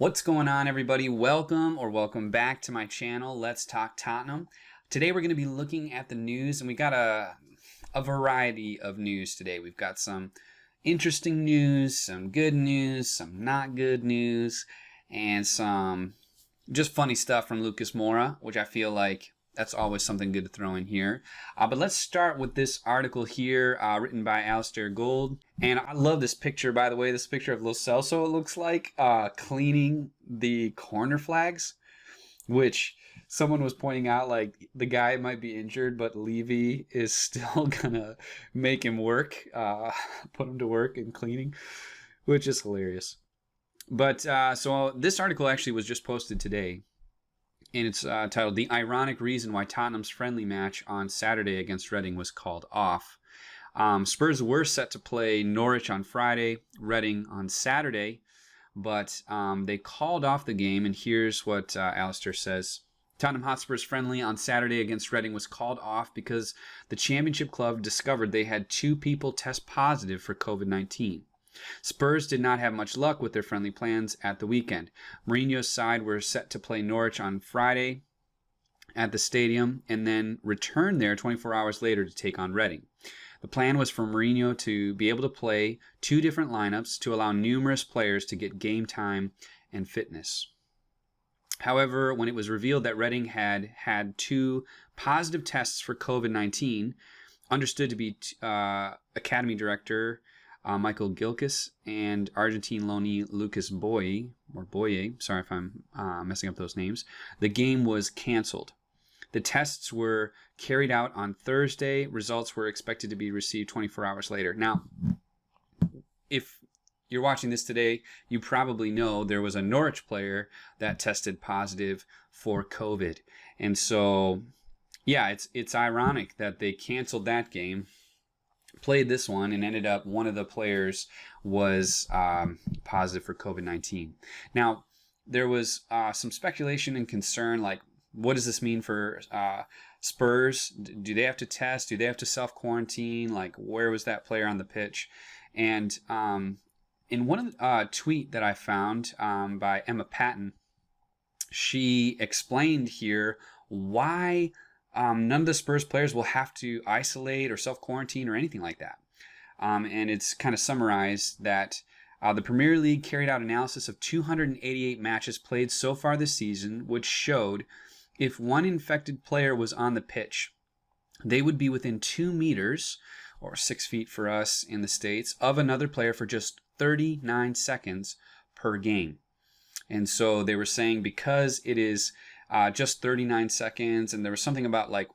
What's going on, everybody? Welcome back to my channel. Let's talk Tottenham. Today we're going to be looking at the news, and we got a variety of news today. We've got some interesting news, some good news, some not good news, and some just funny stuff from Lucas Moura, which I feel like that's always something good to throw in here. But let's start with this article here, written by Alistair Gold. And I love this picture, by the way. This picture of Lo Celso, it looks like, cleaning the corner flags, which someone was pointing out, like, the guy might be injured, but Levy is still gonna make him work, put him to work in cleaning, which is hilarious. But so this article actually was just posted today. And it's titled, "The Ironic Reason Why Tottenham's Friendly Match on Saturday Against Reading Was Called Off." Spurs were set to play Norwich on Friday, Reading on Saturday, but they called off the game, and here's what Alistair says. Tottenham Hotspur's friendly on Saturday against Reading was called off because the Championship club discovered they had 2 people test positive for COVID-19. Spurs did not have much luck with their friendly plans at the weekend. Mourinho's side were set to play Norwich on Friday at the stadium and then return there 24 hours later to take on Reading. The plan was for Mourinho to be able to play 2 different lineups to allow numerous players to get game time and fitness. However, when it was revealed that Reading had had 2 positive tests for COVID-19, understood to be Academy Director Michael Gilkes and Argentine loanee Lucas Boye, sorry if I'm messing up those names, the game was canceled. The tests were carried out on Thursday. Results were expected to be received 24 hours later. Now, if you're watching this today, you probably know there was a Norwich player that tested positive for COVID. And so, yeah, it's ironic that they canceled that game, played this one, and ended up one of the players was positive for COVID-19. Now, there was some speculation and concern, like, what does this mean for Spurs? Do they have to test? Do they have to self-quarantine? Like, where was that player on the pitch? And in one tweet that I found by Emma Paton, she explained here why none of the Spurs players will have to isolate or self-quarantine or anything like that. And it's kind of summarized that the Premier League carried out analysis of 288 matches played so far this season, which showed if one infected player was on the pitch, they would be within 2 meters, or 6 feet for us in the States, of another player for just 39 seconds per game. And so they were saying because it is just 39 seconds, and there was something about like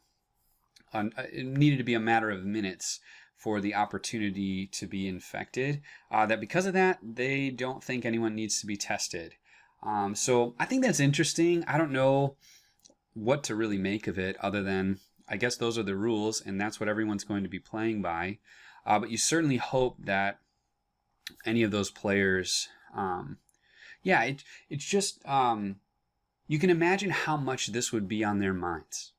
it needed to be a matter of minutes for the opportunity to be infected, that because of that, they don't think anyone needs to be tested. So I think that's interesting. I don't know what to really make of it other than I guess those are the rules, and that's what everyone's going to be playing by. But you certainly hope that any of those players, it's just... you can imagine how much this would be on their minds,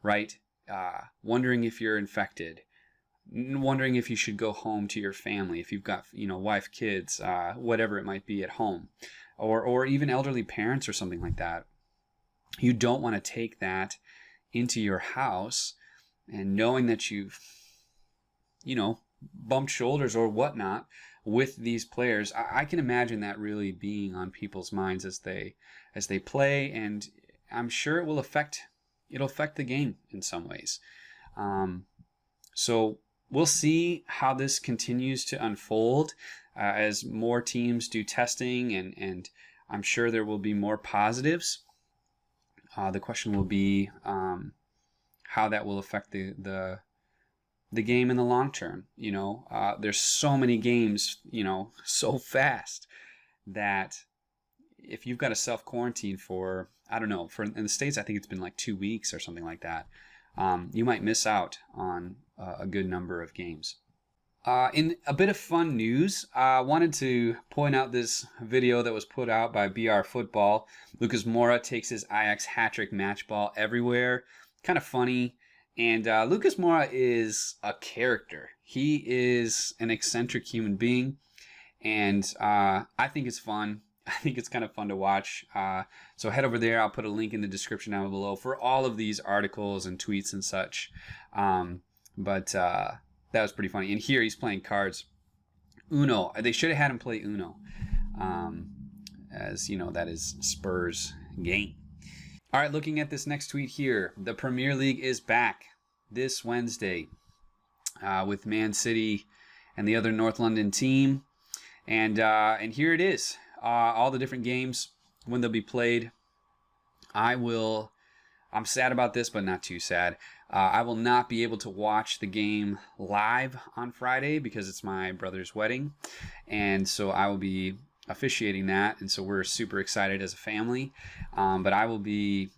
right? Wondering if you're infected, wondering if you should go home to your family, if you've got, wife, kids, whatever it might be at home, or even elderly parents or something like that. You don't want to take that into your house, and knowing that you've, bumped shoulders or whatnot with these players, I can imagine that really being on people's minds as they play, and I'm sure it'll affect the game in some ways. So we'll see how this continues to unfold as more teams do testing, and I'm sure there will be more positives. The question will be how that will affect the game in the long term. There's so many games, so fast that if you've got to self-quarantine for, I don't know, in the States, I think it's been like 2 weeks or something like that, you might miss out on a good number of games. In a bit of fun news, I wanted to point out this video that was put out by BR Football. Lucas Moura takes his Ajax hat-trick match ball everywhere. Kind of funny. And Lucas Moura is a character. He is an eccentric human being. And I think it's fun. I think it's kind of fun to watch. So head over there. I'll put a link in the description down below for all of these articles and tweets and such. But that was pretty funny. And here he's playing cards. Uno. They should have had him play Uno. As you know, that is Spurs game. All right, looking at this next tweet here. The Premier League is back this Wednesday with Man City and the other North London team. And here it is. All the different games, when they'll be played. I'm sad about this, but not too sad. I will not be able to watch the game live on Friday because it's my brother's wedding. And so I will be officiating that. And so we're super excited as a family. But I will be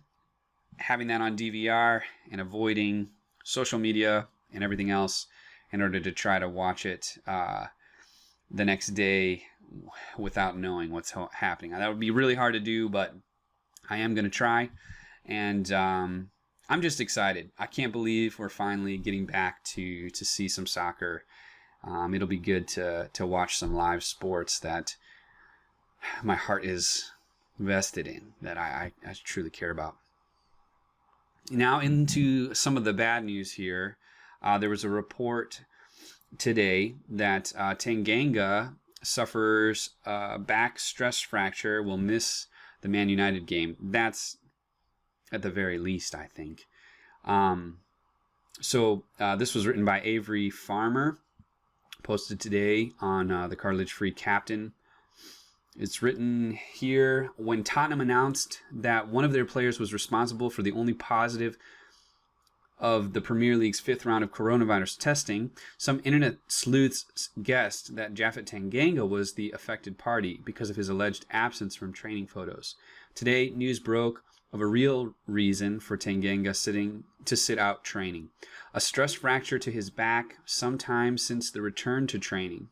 having that on DVR and avoiding social media and everything else in order to try to watch it the next day without knowing what's happening. That would be really hard to do, but I am going to try. And I'm just excited. I can't believe we're finally getting back to see some soccer. It'll be good to watch some live sports that my heart is vested in, that I truly care about. Now into some of the bad news here. There was a report today that Tanganga suffers a back stress fracture, will miss the Man United game. That's at the very least, I think. This was written by Avery Farmer, posted today on the Cartilage Free Captain. It's written here, when Tottenham announced that one of their players was responsible for the only positive of the Premier League's 5th round of coronavirus testing, some internet sleuths guessed that Japhet Tanganga was the affected party because of his alleged absence from training photos. Today, news broke of a real reason for Tanganga sit out training. A stress fracture to his back sometime since the return to training.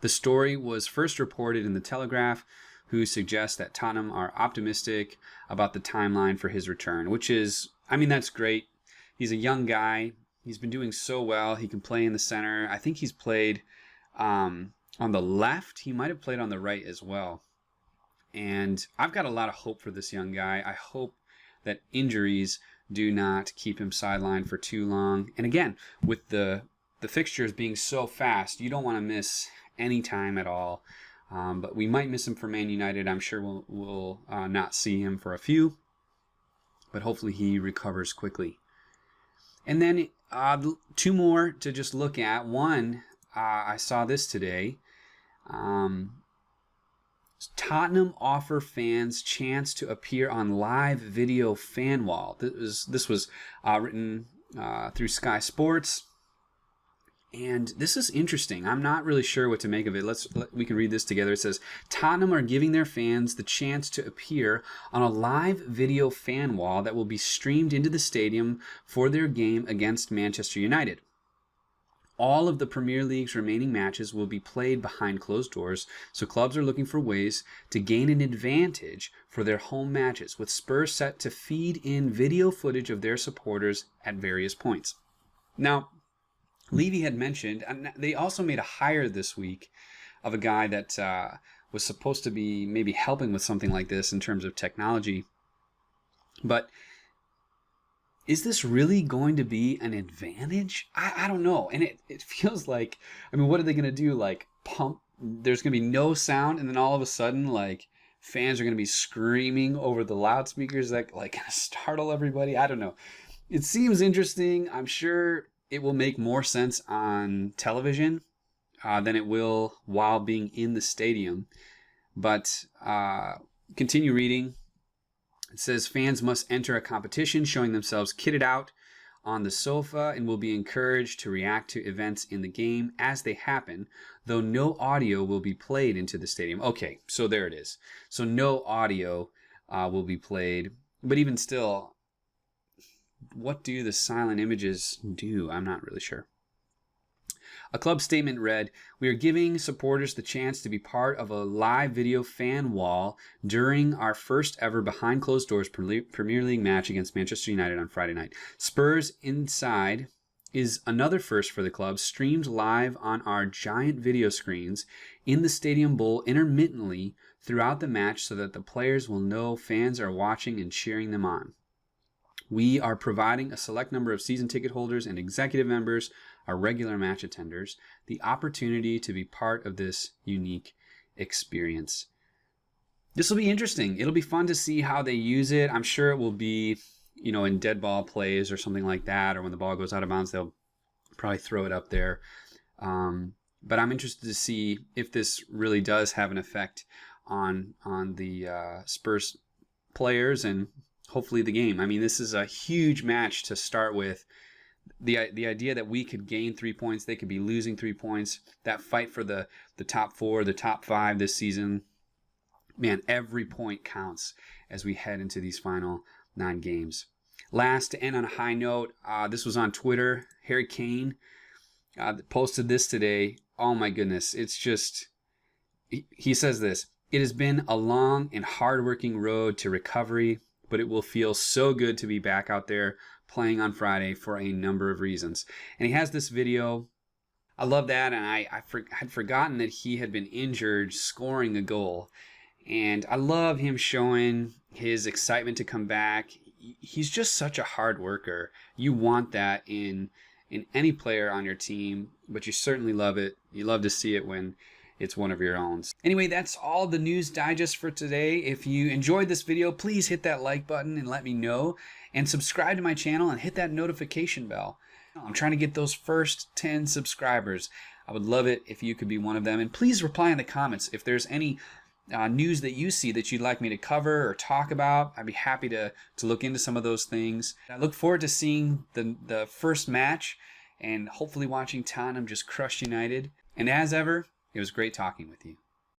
The story was first reported in the Telegraph, who suggests that Tottenham are optimistic about the timeline for his return, which is, I mean, that's great. He's a young guy. He's been doing so well. He can play in the center. I think he's played on the left. He might have played on the right as well. And I've got a lot of hope for this young guy. I hope that injuries do not keep him sidelined for too long. And again, with the fixtures being so fast, you don't want to miss any time at all. But we might miss him for Man United. I'm sure we'll not see him for a few. But hopefully he recovers quickly. And then two more to just look at. One, I saw this today. Tottenham offer fans chance to appear on live video fan wall. This was written through Sky Sports. And this is interesting. I'm not really sure what to make of it. We can read this together. It says, Tottenham are giving their fans the chance to appear on a live video fan wall that will be streamed into the stadium for their game against Manchester United. All of the Premier League's remaining matches will be played behind closed doors, so clubs are looking for ways to gain an advantage for their home matches, with Spurs set to feed in video footage of their supporters at various points. Now, Levy had mentioned, and they also made a hire this week of a guy that was supposed to be maybe helping with something like this in terms of technology. But is this really going to be an advantage? I don't know. And it feels like, I mean, what are they going to do? Like pump, there's going to be no sound, and then all of a sudden, like, fans are going to be screaming over the loudspeakers that like startle everybody. I don't know. It seems interesting. I'm sure it will make more sense on television than it will while being in the stadium. But continue reading. It says fans must enter a competition showing themselves kitted out on the sofa and will be encouraged to react to events in the game as they happen, though no audio will be played into the stadium. Okay, so there it is. So no audio will be played. But even still, what do the silent images do? I'm not really sure. A club statement read, "We are giving supporters the chance to be part of a live video fan wall during our first ever behind closed doors Premier League match against Manchester United on Friday night. Spurs inside is another first for the club, streamed live on our giant video screens in the Stadium Bowl intermittently throughout the match so that the players will know fans are watching and cheering them on. We are providing a select number of season ticket holders and executive members, our regular match attenders, the opportunity to be part of this unique experience. This will be interesting. It'll be fun to see how they use it. I'm sure it will be, in dead ball plays or something like that, or when the ball goes out of bounds, they'll probably throw it up there. But I'm interested to see if this really does have an effect on the Spurs players and hopefully the game. I mean, this is a huge match to start with. The idea that we could gain 3 points, they could be losing 3 points, that fight for the top 4, the top 5 this season, man, every point counts as we head into these final 9 games. Last, to end on a high note, this was on Twitter. Harry Kane posted this today. Oh my goodness, it's just, he says this: "It has been a long and hard-working road to recovery, but it will feel so good to be back out there playing on Friday for a number of reasons." And he has this video. I love that, and I had forgotten that he had been injured scoring a goal. And I love him showing his excitement to come back. He's just such a hard worker. You want that in any player on your team, but you certainly love it. You love to see it when it's one of your own. Anyway, that's all the news digest for today. If you enjoyed this video, please hit that like button and let me know. And subscribe to my channel and hit that notification bell. I'm trying to get those first 10 subscribers. I would love it if you could be one of them. And please reply in the comments if there's any news that you see that you'd like me to cover or talk about. I'd be happy to look into some of those things. I look forward to seeing the first match and hopefully watching Tottenham just crush United. And as ever, it was great talking with you.